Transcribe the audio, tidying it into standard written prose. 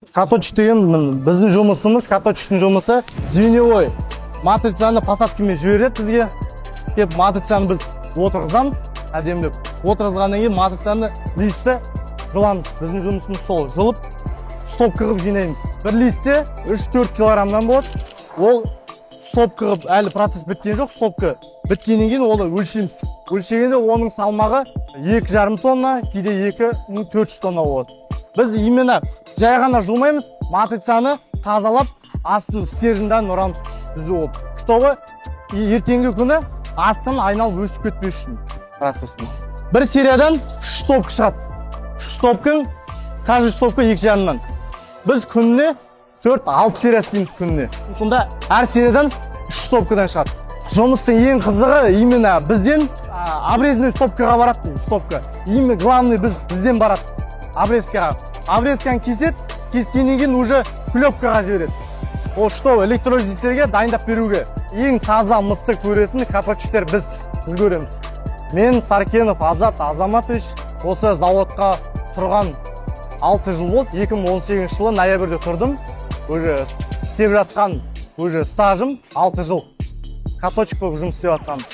Каточек деген біздің жұмысымыз, каточектің жұмысы звеневой матрицаны посадкамен жібереді бізге. Кеп матрицаны біз отырғызамыз, әдемілеп. Отырғызғаннан кейін матрицаны листі жұламыз. Біздің жұмысымыз сол. Жұлып, стоп қығып жинаймыз. Бір листе 3-4 килограммдан болады. Ол стоп қығып, әлі процесс біткен жоқ, стопқа. Біткеннен кейін оны өлшейміз. Өлшегенде оның салмағы 2,5 тонна, кейде 2,400 тонна болады. Біз именно жай ғана жумаймыз, матрицаны тазалап, астын стерженьден ұрамыз бізде болып. Чтобы ертеңгі күні астын айналып өсіп кетпес үшін процесстің. Бір сериядан 3 стопка шығады. 3 стопкың, каждый стопка 2,5-нан. Біз күніне 4-6 серия істейміз күніне. Сонда әр сериядан 3 стопкадан шығады. Жұмыстың ең қызығы именно бізден обрезный стопкаға барады, стопка. Именно главный бізден барады. Обрезкаға. Обрезканы кеседі, кескеннен кейін уже клепкаға жібереді. Ол что электролизтерге дайындап беруге. Ең таза мысты көретін каточектер біз көреміз. Мен Саркенов Азат Азаматович, осы заводқа тұрған 6 жыл болды. 2018 жылы ноябрьде тұрдым. Уже істеп жатқан стажым 6 жыл. Каточек болып жұмыс істеп жатқан.